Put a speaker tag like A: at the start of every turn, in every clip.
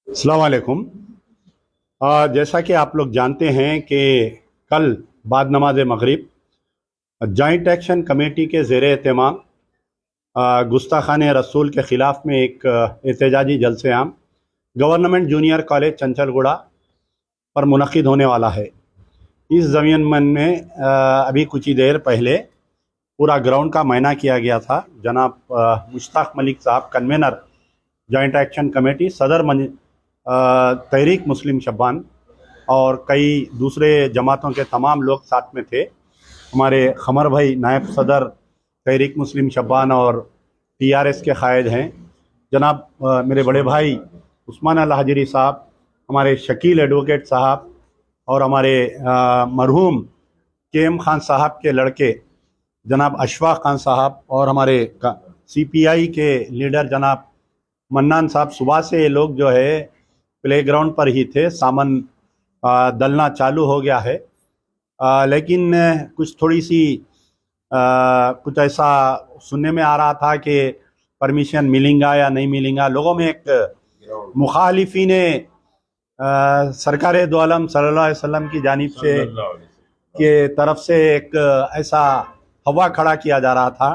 A: अस्सलाम वालेकुम। जैसा कि आप लोग जानते हैं कि कल बाद नमाज मगरिब जॉइंट एक्शन कमेटी के ज़ेर एहतमाम गुस्ताखान रसूल के ख़िलाफ़ में एक एहतजाजी जलसे आम गवर्नमेंट जूनियर कॉलेज चंचलगुड़ा पर मुनक़िद होने वाला है। इस ज़मीन में अभी कुछ ही देर पहले पूरा ग्राउंड का मुआयना किया गया था। जनाब मुश्ताक मलिक साहब कन्वेनर जॉइंट एक्शन कमेटी, सदर तहरीक मुस्लिम शब्बान और कई दूसरे जमातों के तमाम लोग साथ में थे। हमारे खमर भाई नायब सदर तहरीक मुस्लिम शब्बान और TRS के कायद हैं, जनाब मेरे बड़े भाई उस्मान अल हाजिरी साहब, हमारे शकील एडवोकेट साहब और हमारे मरहूम KM खान साहब के लड़के जनाब अशफाक खान साहब और हमारे CPI के लीडर जनाब मन्नान साहब। सुबह से ये लोग जो है प्ले ग्राउंड पर ही थे। सामान दलना चालू हो गया है, लेकिन कुछ थोड़ी सी कुछ ऐसा सुनने में आ रहा था कि परमिशन मिलेगा या नहीं मिलेगा। लोगों में एक मुखालिफीन सरकार दो आलम सल्लल्लाहु अलैहि वसल्लम की जानिब से के तरफ से एक ऐसा हवा खड़ा किया जा रहा था।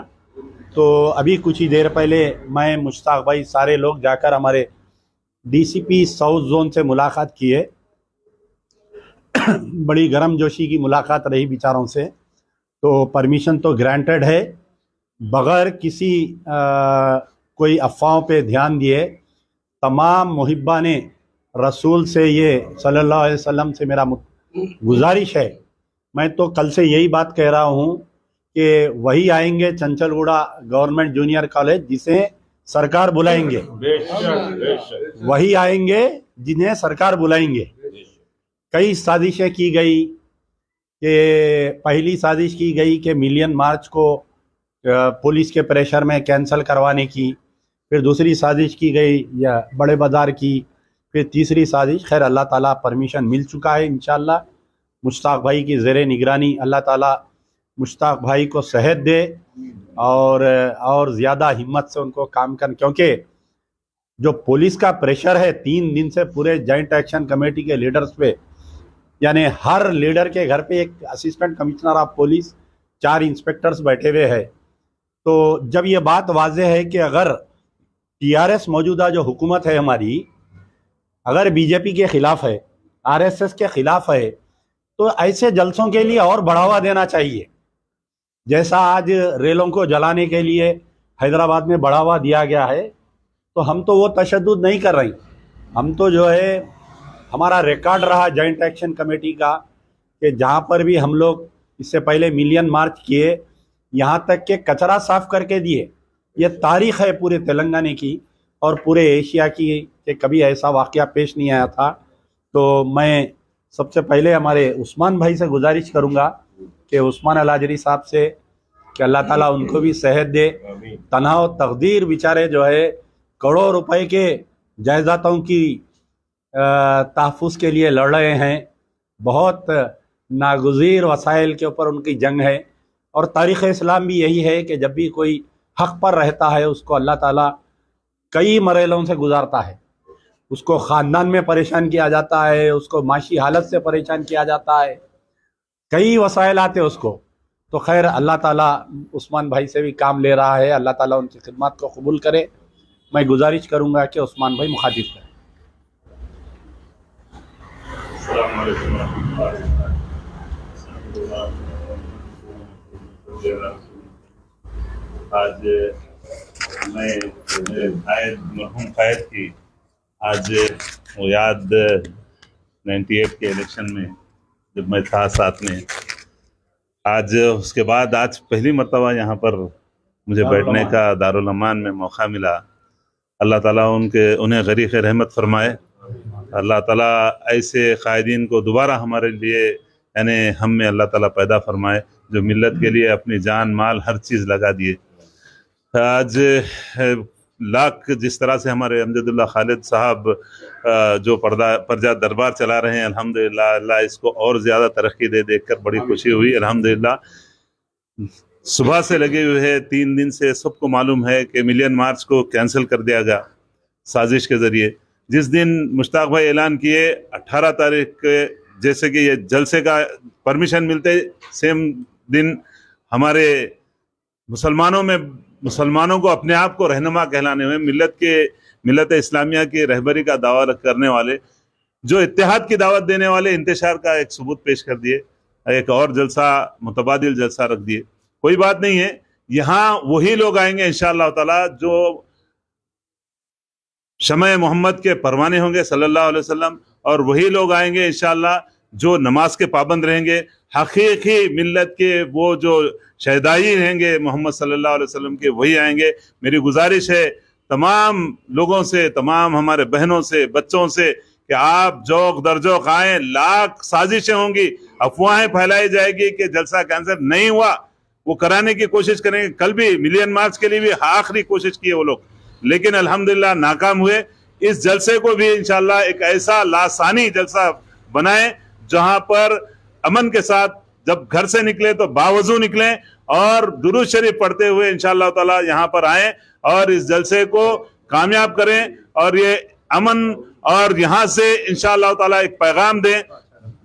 A: तो अभी कुछ ही देर पहले मैं, मुश्ताक भाई, सारे लोग जाकर हमारे DCP साउथ जोन से मुलाकात किए। बड़ी गर्म जोशी की मुलाकात रही बेचारों से। तो परमिशन तो ग्रांटेड है, बग़ैर किसी कोई अफवाहों पे ध्यान दिए तमाम मुहिब्बान रसूल से ये सल्लल्लाहु अलैहि वसल्लम से मेरा गुजारिश है। मैं तो कल से यही बात कह रहा हूँ कि वही आएंगे चंचलगुड़ा गवर्नमेंट जूनियर कॉलेज जिसे सरकार बुलाएंगे, वही आएंगे जिन्हें सरकार बुलाएंगे। कई साजिशें की गई कि पहली साजिश की गई कि मिलियन मार्च को पुलिस के प्रेशर में कैंसिल करवाने की, फिर दूसरी साजिश की गई या बड़े बाज़ार की, फिर तीसरी साजिश। खैर अल्लाह ताला परमिशन मिल चुका है इंशाअल्लाह। मुश्ताक भाई की ज़ेरे निगरानी अल्लाह ताला मुश्ताक भाई को सेहत दे और ज़्यादा हिम्मत से उनको काम करने, क्योंकि जो पुलिस का प्रेशर है 3 दिन से पूरे जॉइंट एक्शन कमेटी के लीडर्स पे, यानी हर लीडर के घर पे एक assistant commissioner of police, 4 inspectors बैठे हुए हैं। तो जब ये बात वाज़ेह है कि अगर TRS मौजूदा जो हुकूमत है हमारी, अगर BJP के ख़िलाफ़ है, RSS के ख़िलाफ़ है, तो ऐसे जलसों के लिए और बढ़ावा देना चाहिए। जैसा आज रेलों को जलाने के लिए हैदराबाद में बढ़ावा दिया गया है, तो हम तो वो तशद्दुद नहीं कर रहे। हम तो जो है, हमारा रिकॉर्ड रहा जॉइंट एक्शन कमेटी का कि जहाँ पर भी हम लोग इससे पहले मिलियन मार्च किए, यहाँ तक के कचरा साफ करके दिए। ये तारीख़ है पूरे तेलंगाना की और पूरे एशिया की कि कभी ऐसा वाक़या पेश नहीं आया था। तो मैं सबसे पहले हमारे उस्मान भाई से गुजारिश करूँगा कि उस्मान अल हाजिरी साहब से कि अल्लाह ताला उनको भी सेहत दे। तनाव तकदीर बेचारे जो है करोड़ों रुपए के जायदादों की तहफ़्फ़ुज़ के लिए लड़ रहे हैं। बहुत नागुज़ीर वसाइल के ऊपर उनकी जंग है। और तारीख़ इस्लाम भी यही है कि जब भी कोई हक़ पर रहता है उसको अल्लाह ताला कई मरहलों से गुजारता है। उसको ख़ानदान में परेशान किया जाता है, उसको माशी हालत से परेशान किया जाता है, कई वसाइल आते हैं उसको। तो खैर अल्लाह ताला उस्मान भाई से भी काम ले रहा है, अल्लाह ताला उनकी खिदमत को कबूल करे। मैं गुजारिश करूँगा कि उस्मान भाई मुखातिब करें।
B: आज मैं मरहूम कायद की आज वो याद 98 के इलेक्शन में जब मैं था साथ में, आज उसके बाद आज पहली मर्तबा यहाँ पर मुझे बैठने का दारुल अमान में मौका मिला। अल्लाह ताला उन्हें गरीक़ रहमत फरमाए। अल्लाह ताला ऐसे कायदीन को दोबारा हमारे लिए यानी हम में अल्लाह ताला पैदा फरमाए जो मिल्लत के लिए अपनी जान माल हर चीज़ लगा दिए। आज लाख जिस तरह से हमारे अमजदुल्ला खालिद साहब जो परजा दरबार चला रहे हैं, अल्हम्दुलिल्लाह अल्लाह इसको और ज़्यादा तरक्की दे, देखकर बड़ी खुशी हुई। अल्हम्दुलिल्लाह सुबह से लगे हुए हैं, 3 दिन से सबको मालूम है कि मिलियन मार्च को कैंसिल कर दिया गया साजिश के ज़रिए, जिस दिन मुश्ताक भाई ऐलान किए 18 तारीख के, जैसे कि ये जलसे का परमिशन मिलते सेम दिन हमारे मुसलमानों को अपने आप को रहनुमा कहलाने हुए मिल्लत इस्लामिया की रहबरी का दावा करने वाले, जो इत्तेहाद की दावत देने वाले इंतशार का एक सबूत पेश कर दिए, एक और जलसा मुतबादिल जलसा रख दिए। कोई बात नहीं है, यहाँ वही लोग आएंगे इंशाअल्लाह ताला जो शमए मोहम्मद के परवाने होंगे सल्लल्लाहु अलैहि वसल्लम, और वही लोग आएंगे इंशाअल्लाह जो नमाज के पाबंद रहेंगे, हकीकी मिल्लत के वो जो शहदाई रहेंगे मोहम्मद सल्लल्लाहु अलैहि वसल्लम के, वही आएंगे। मेरी गुजारिश है तमाम लोगों से, तमाम हमारे बहनों से, बच्चों से कि आप जोक दर जोक आए। लाख साजिशें होंगी, अफवाहें फैलाई जाएगी कि जलसा कैंसर नहीं हुआ, वो कराने की कोशिश करेंगे। कल भी मिलियन मार्च के लिए भी आखिरी कोशिश की है वो लोग, लेकिन अल्हम्दुलिल्लाह नाकाम हुए। इस जलसे को भी इंशाअल्लाह एक ऐसा लासानी जलसा बनाए जहां पर अमन के साथ जब घर से निकले तो बावजू निकलें और दुरूद शरीफ पढ़ते हुए इंशाअल्लाह ताला यहाँ पर आए और इस जलसे को कामयाब करें, और ये अमन और यहाँ से इंशाअल्लाह ताला एक पैगाम दें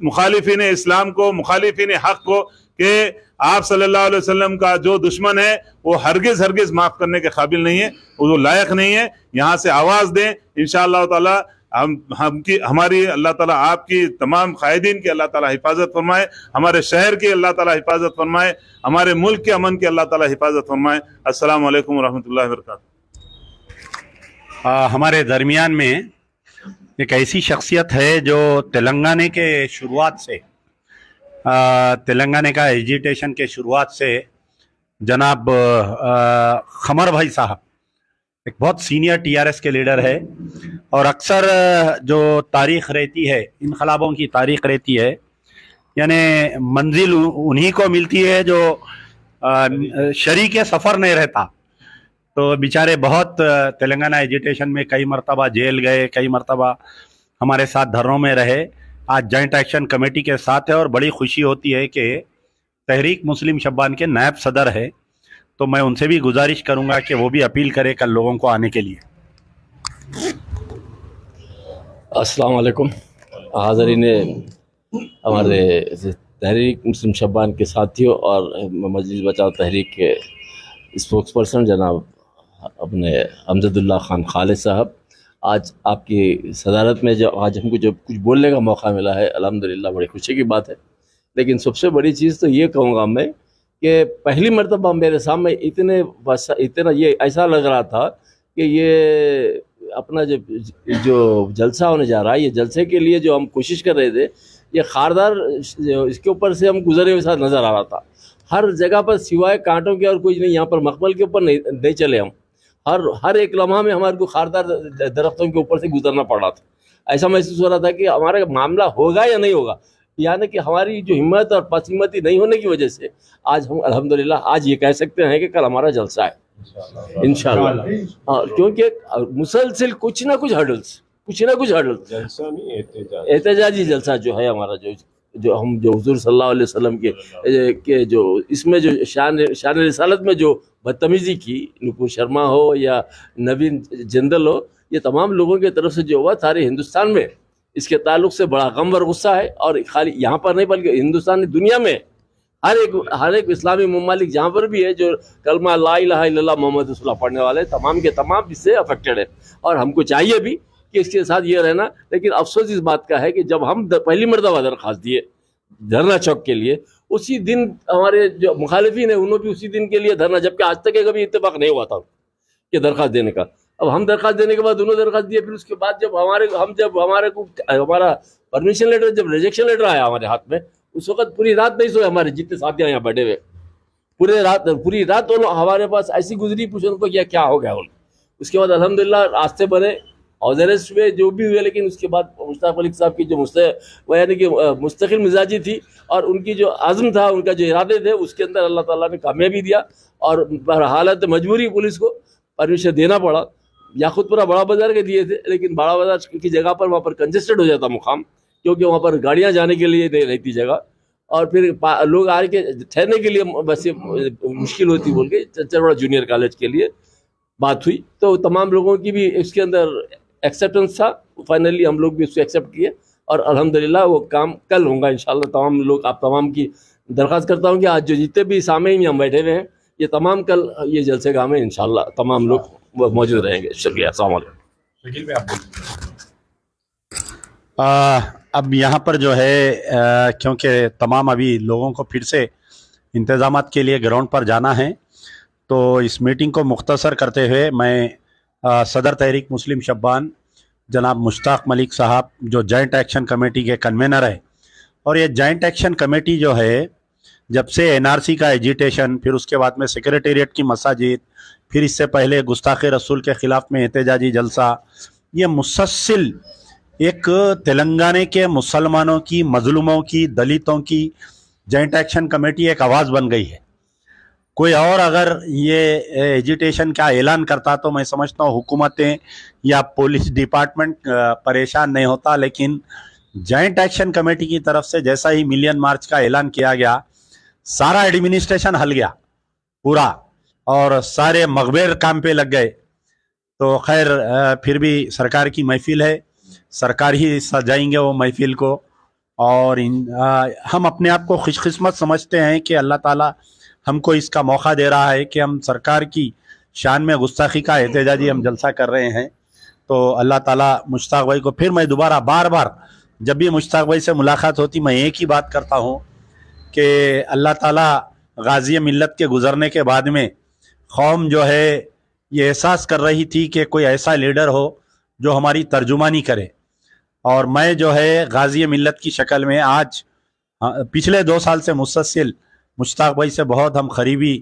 B: मुखालिफिन इस्लाम को, मुखालिफिन हक को, कि आप सल्लल्लाहु अलैहि वसल्लम का जो दुश्मन है वो हरगिज माफ करने के काबिल नहीं है, वो लायक नहीं है। यहाँ से आवाज दें इंशाअल्लाह ताला। हमारी अल्लाह ताला आपकी तमाम कायदीन की अल्लाह ताला हिफाजत फरमाए, हमारे शहर की अल्लाह ताला हिफाजत फरमाए, हमारे मुल्क के अमन की अल्लाह ताला हिफाजत फरमाए। अस्सलाम वालेकुम रहमतुल्लाहि व बरकातहू।
A: हमारे दरमियान में एक ऐसी शख्सियत है जो तेलंगाना के शुरुआत से, तेलंगाना का एजिटेशन के शुरुआत से जनाब खमर भाई साहब एक बहुत सीनियर टीआरएस के लीडर है, और अक्सर जो तारीख़ रहती है, इनकलाबों की तारीख़ रहती है, यानी मंजिल उन्हीं को मिलती है जो शरीक सफ़र नहीं रहता। तो बेचारे बहुत तेलंगाना एजिटेशन में कई मरतबा जेल गए, कई मरतबा हमारे साथ धरनों में रहे। आज जॉइंट एक्शन कमेटी के साथ है और बड़ी खुशी होती है कि तहरीक मुस्लिम शब्बान के नायब सदर है, तो मैं उनसे भी गुजारिश करूंगा कि वो भी अपील करें कल लोगों को आने के लिए।
C: अस्सलाम वालेकुम हाज़रीन, हमारे तहरीक मुस्लिम शब्बान के साथियों और मजलिस बचाओ तहरीक के स्पोक्स पर्सन जनाब अपने अमजदुल्ला खान खालिद साहब, आज आपकी सदारत में जो आज हमको जो कुछ बोलने का मौका मिला है, अल्हम्दुलिल्लाह बड़ी खुशी की बात है। लेकिन सबसे बड़ी चीज़ तो ये कहूँगा मैं कि पहली मरतबा मेरे सामने इतना ये ऐसा लग रहा था कि ये अपना जो जलसा होने जा रहा है, ये जलसे के लिए जो हम कोशिश कर रहे थे, ये खारदार इसके ऊपर से हम गुजरे हुए साथ नज़र आ रहा था। हर जगह पर सिवाय कांटों के और कुछ नहीं, यहाँ पर मखमल के ऊपर नहीं चले हम। हर एक लम्हा में हमारे को खारदार दरख्तों के ऊपर से गुजरना पड़ रहा था। ऐसा महसूस हो रहा था कि हमारा मामला होगा या नहीं होगा, यानी कि हमारी जो हिम्मत और पसहिम्मती नहीं होने की वजह से आज हम अल्हम्दुलिल्लाह आज ये कह सकते हैं कि कल हमारा जलसा है इंशाअल्लाह। हाँ, क्योंकि मुसलसिल कुछ ना कुछ हर्डल्स जलसा नहीं, एहतजाजी जलसा जो है हमारा, जो हुजूर सल्लल्लाहु अलैहि वसल्लम के जो इसमें जो शान रिसालत में जो बदतमीज़ी की, नुपुर शर्मा हो या नवीन जिंदल हो, ये तमाम लोगों की तरफ से जो हुआ सारे हिंदुस्तान में इसके ताल्लुक से बड़ा गम और गुस्सा है। और खाली यहाँ पर नहीं बल्कि हिंदुस्तान दुनिया में हर एक इस्लामी ममालिक जहाँ पर भी है जो कलमा ला इलाहा इल्लल्लाह मोहम्मद रसूलुल्लाह पढ़ने वाले तमाम के तमाम इससे अफेक्टेड है, और हमको चाहिए भी कि इसके साथ ये रहना। लेकिन अफसोस इस बात का है कि जब हम पहली मरतबा दरख्वास्त दिए धरना चौक के लिए, उसी दिन हमारे जो मुखालिफिन है उन्होंने भी उसी दिन के लिए धरना, जबकि आज तक कभी इत्तेफाक नहीं हुआ था कि दरख्वास्त देने का। अब हम दरख्वास्त देने के बाद उन्होंने दरख्वास्त दिए, फिर उसके बाद जब हमारा परमिशन लेटर, जब रिजेक्शन लेटर आया हमारे हाथ में, उस वक्त पूरी रात नहीं सोए हमारे जितने साथियाँ यहाँ बैठे हुए, पूरी रात हमारे पास ऐसी गुजरी, पूछो उनको क्या हो गया उनको। उसके बाद अल्हम्दुलिल्लाह रास्ते बने, अरेस्ट हुए, जो भी हुए। लेकिन उसके बाद मुश्ताक मलिक साहब की जो यानी कि मुस्तकिल मिजाजी थी और उनकी जो आज़म था, उनका जो इरादे थे, उसके अंदर अल्लाह ताला ने कामयाबी दिया। और हालत मजबूरी पुलिस को परमिशन देना पड़ा। याकूतपुरा बड़ा बाजार के दिए थे, लेकिन बड़ा बाजार की जगह पर वहाँ पर कंजेस्टेड हो जाता मुकाम, क्योंकि वहाँ पर गाड़ियाँ जाने के लिए नहीं रहती जगह, और फिर लोग आ के ठहरने के लिए बस मुश्किल होती बोल के चंचलवाड़ा जूनियर कॉलेज के लिए बात हुई। तो तमाम लोगों की भी इसके अंदर एक्सेप्टेंस था, फाइनली हम लोग भी उसको एक्सेप्ट किए और अल्हम्दुलिल्लाह वो काम कल होगा इंशाल्लाह। तमाम लोग, आप तमाम की दरख्वास्त करता हूँ कि आज जो जितने भी सामईन हम बैठे हुए हैं, ये तमाम कल ये जलसे गाह में इंशाल्लाह तमाम लोग मौजूद रहेंगे। शुक्रिया, अस्सलाम वालेकुम।
A: अब यहाँ पर जो है क्योंकि तमाम अभी लोगों को फिर से इंतज़ामात के लिए ग्राउंड पर जाना है, तो इस मीटिंग को मुख्तसर करते हुए मैं सदर तहरीक मुस्लिम शब्बान जनाब मुश्ताक मलिक साहब, जो जॉइंट एक्शन कमेटी के कन्वेनर है, और ये जॉइंट एक्शन कमेटी जो है जब से एनआरसी का एजिटेशन, फिर उसके बाद में सेक्रेटेरिएट की मसाजिद, फिर इससे पहले गुस्ताखे रसूल के ख़िलाफ़ में एहतजाजी जलसा, ये मुसलसल एक तेलंगाना के मुसलमानों की, मजलूमों की, दलितों की जॉइंट एक्शन कमेटी एक आवाज़ बन गई है। कोई और अगर ये एजिटेशन का ऐलान करता तो मैं समझता हूँ हुकूमतें या पुलिस डिपार्टमेंट परेशान नहीं होता, लेकिन जॉइंट एक्शन कमेटी की तरफ से जैसा ही मिलियन मार्च का ऐलान किया गया, सारा एडमिनिस्ट्रेशन हल गया पूरा और सारे मखबेर काम पे लग गए। तो खैर फिर भी सरकार की महफिल है, सरकार ही सजाएंगे वो महफिल को, और हम अपने आप को खुशकिस्मत समझते हैं कि अल्लाह ताला हमको इसका मौका दे रहा है कि हम सरकार की शान में गुस्ताखी का एहतजाजी हम जलसा कर रहे हैं। तो अल्लाह ताला मुश्ताक भाई को, फिर मैं दोबारा बार बार जब भी मुश्ताक भाई से मुलाकात होती मैं एक ही बात करता हूँ कि अल्लाह ताला गाज़ी मिल्लत के गुज़रने के बाद में कौम जो है ये एहसास कर रही थी कि कोई ऐसा लीडर हो जो हमारी तर्जुमानी करे, और मैं जो है गाज़ी मिल्लत की शक्ल में आज पिछले 2 साल से मुसलसल मुश्ताक भाई से बहुत हम करीबी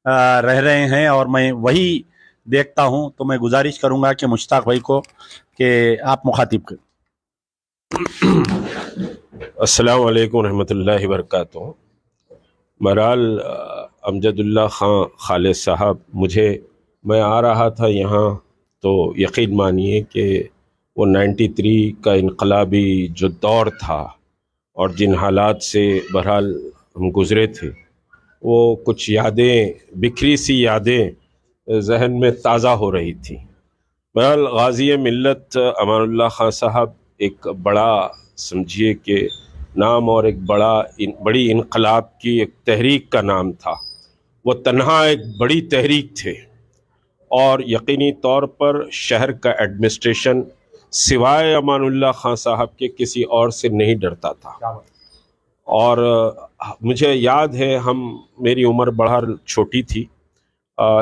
A: रह रहे हैं और मैं वही देखता हूं। तो मैं गुजारिश करूंगा कि मुश्ताक भाई को कि आप मुखातिब करें।
D: अस्सलाम वालेकुम रहमतुल्लाहि व बरकातुहू। बहरहाल अमजदुल्ला खां खालिद साहब, मैं आ रहा था यहाँ तो यकीन मानिए कि वो 93 का इनकलाबी जो दौर था और जिन हालात से बहरहाल हम गुज़रे थे, वो कुछ यादें, बिखरी सी यादें जहन में ताज़ा हो रही थी। बहरहाल गाज़ी मिल्लत अमानुल्लाह खां साहब एक बड़ा, समझिए कि नाम, और एक बड़ी इनकलाब की एक तहरीक का नाम था। वो तन्हा एक बड़ी तहरीक थे और यकीनी तौर पर शहर का एडमिनिस्ट्रेशन सिवाय अमानुल्लाह खां साहब के किसी और से नहीं डरता था। और मुझे याद है, मेरी उम्र बड़ा छोटी थी,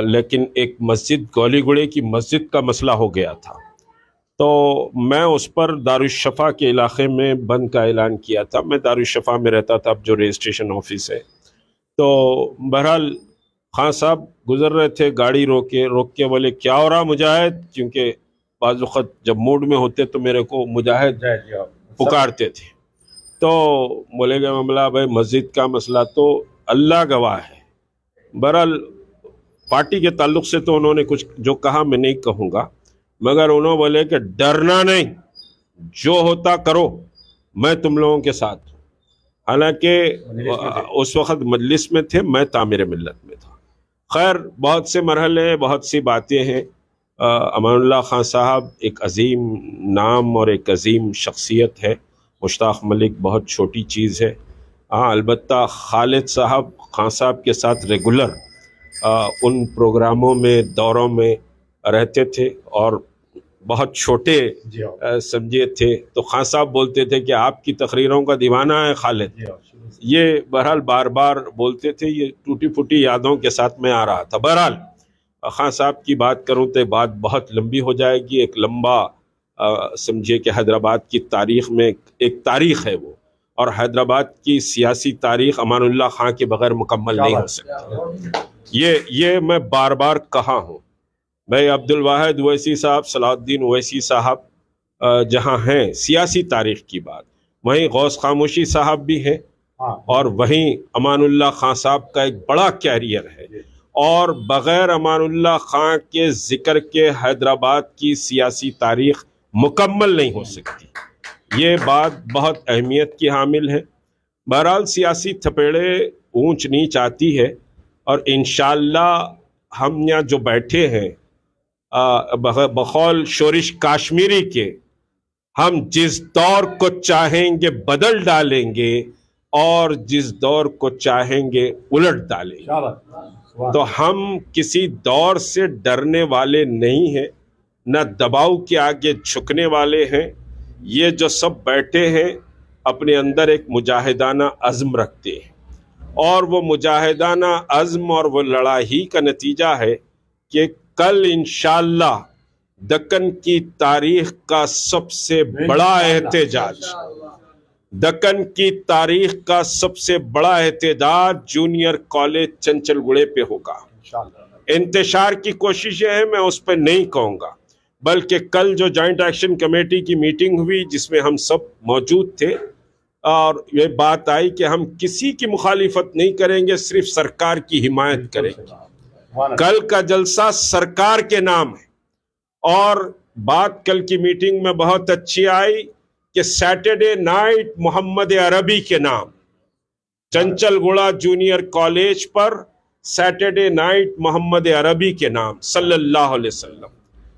D: लेकिन एक मस्जिद, गौलीगुड़े की मस्जिद का मसला हो गया था, तो मैं उस पर दारुश्शफ़ा के इलाके में बंद का ऐलान किया था। मैं दारुश्शफ़ा में रहता था, अब जो रजिस्ट्रेशन ऑफिस है। तो बहरहाल खान साहब गुज़र रहे थे, गाड़ी रोक के बोले, क्या हो रहा मुजाहिद? क्योंकि बाज़ वक़्त जब मूड में होते तो मेरे को मुजाहिद पुकारते थे। तो बोले गए मामला, भाई मस्जिद का मसला तो अल्लाह गवाह है। बहरहाल पार्टी के ताल्लुक़ से तो उन्होंने कुछ जो कहा मैं नहीं कहूँगा, मगर उन्होंने बोले कि डरना नहीं, जो होता करो, मैं तुम लोगों के साथ हूँ। हालांकि उस वक़्त मजलिस में थे, मैं तामीर मिल्लत में था। खैर, बहुत से मरहले, बहुत सी बातें हैं। अमानुल्लाह खां साहब एक अजीम नाम और एक अजीम शख्सियत है। मुश्ताक मलिक बहुत छोटी चीज़ है। हाँ, अलबत्ता खालिद साहब खान साहब के साथ रेगुलर उन प्रोग्रामों में, दौरों में रहते थे और बहुत छोटे समझे थे। तो खान साहब बोलते थे कि आपकी तकरीरों का दीवाना है खालिद। ये बहरहाल बार बार बोलते थे। ये टूटी फूटी यादों के साथ मैं आ रहा था। बहरहाल खान साहब की बात करूं तो बात बहुत लंबी हो जाएगी। एक लंबा समझिए कि हैदराबाद की तारीख़ में एक तारीख़ है वो, और हैदराबाद की सियासी तारीख़ अमानुल्लाह खां के बगैर मुकम्मल नहीं हो सकती। ये मैं बार बार कहा हूँ। भाई अब्दुल वाहिद ओवैसी साहब, सलाउद्दीन ओवैसी साहब जहाँ हैं सियासी तारीख़ की बात, वहीं गौस खामोशी साहब भी हैं, और वहीं अमानुल्लाह खां साहब का एक बड़ा कैरियर है, और बग़ैर अमानुल्लाह खां के ज़िक्र के हैदराबाद की सियासी तारीख़ मुकम्मल नहीं हो सकती। ये बात बहुत अहमियत की हामिल है। बहरहाल सियासी थपेड़े ऊंच नीच आती है, और इंशाअल्लाह हम यहाँ जो बैठे हैं बकौल शोरिश काश्मीरी के हम जिस दौर को चाहेंगे बदल डालेंगे और जिस दौर को चाहेंगे उलट डालेंगे। तो हम किसी दौर से डरने वाले नहीं हैं, न दबाव के आगे झुकने वाले हैं। ये जो सब बैठे हैं अपने अंदर एक मुजाहिदाना अज़्म रखते हैं, और वो मुजाहिदाना अज़्म और वो लड़ाई का नतीजा है कि कल इंशाअल्लाह दक्कन की तारीख का सबसे बड़ा एहतजाज, दक्कन की तारीख का सबसे बड़ा एहतजाज जूनियर कॉलेज चंचलगुड़े पे होगा। इंतशार की कोशिशें हैं, मैं उस पर नहीं कहूँगा, बल्कि कल जो जॉइंट एक्शन कमेटी की मीटिंग हुई जिसमें हम सब मौजूद थे, और ये बात आई कि हम किसी की मुखालिफत नहीं करेंगे, सिर्फ सरकार की हिमायत करेंगे। कल का जलसा सरकार के नाम है। और बात कल की मीटिंग में बहुत अच्छी आई कि सैटरडे नाइट मोहम्मद अरबी के नाम, चंचलगुड़ा जूनियर कॉलेज पर सैटरडे नाइट मोहम्मद अरबी के नाम सल्लल्लाहु अलैहि वसल्लम।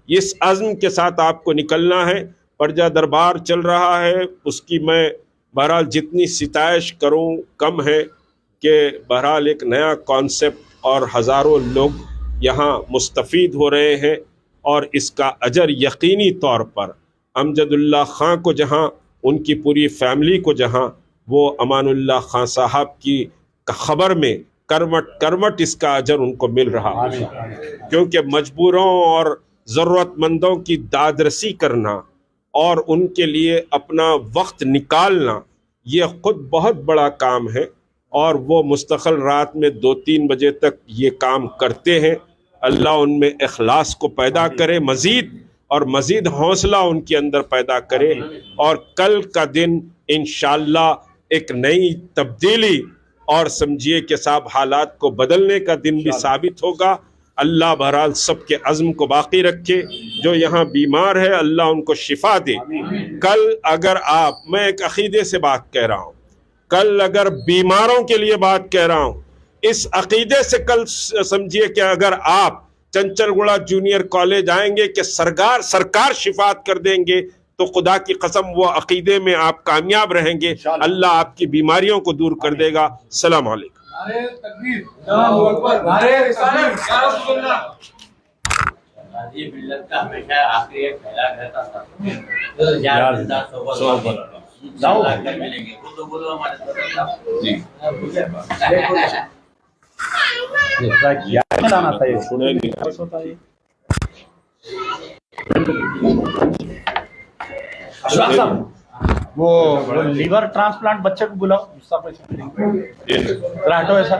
D: इस अज़्म के साथ आपको निकलना है। प्रजा दरबार चल रहा है, उसकी मैं बहरहाल जितनी सिताइश करूं कम है कि बहरहाल एक नया कॉन्सेप्ट और हज़ारों लोग यहाँ मुस्तफ़ीद हो रहे हैं, और इसका अजर यकीनी तौर पर अमजदुल्ला खां को जहाँ, उनकी पूरी फैमिली को जहाँ, वो अमानुल्लाह खां साहब की खबर में करवट करवट इसका अजर उनको मिल रहा है। क्योंकि मजबूरों और ज़रूरतमंदों की दादरसी करना और उनके लिए अपना वक्त निकालना, ये खुद बहुत बड़ा काम है, और वो मुस्तकिल रात में 2-3 बजे तक ये काम करते हैं। अल्लाह उनमें इखलास को पैदा करे मज़ीद, और मज़ीद हौसला उनके अंदर पैदा करे, और कल का दिन इंशाअल्लाह एक नई तब्दीली और समझिए कि साहब हालात को बदलने का दिन भी साबित होगा। अल्लाह बहरहाल सबके अज़्म को बाकी रखे। जो यहाँ बीमार है अल्लाह उनको शिफा दे। कल अगर आप, मैं एक अकीदे से बात कह रहा हूँ, कल अगर बीमारों के लिए बात कह रहा हूँ, इस अकीदे से कल समझिए कि अगर आप चंचलगुड़ा जूनियर कॉलेज आएंगे कि सरकार शिफात कर देंगे, तो खुदा की कसम वो अकीदे में आप कामयाब रहेंगे। अल्लाह आपकी बीमारियों को दूर कर देगा। सलाम अलैकुम।
E: नारे तकबीर, अल्लाहू अकबर, नारे रिसालत, या रसूलुल्लाह।
F: ये मिल्लत का हमेशा आखिरी एक ख्याल रहता था, तो यार जिंदा सोबत इंशाअल्लाह कल मिलेंगे। वो तो बोलो हमारे साथ जी
A: लाना था ये वो लीवर ट्रांसप्लांट बच्चे को बुलाओ, हटो ऐसा।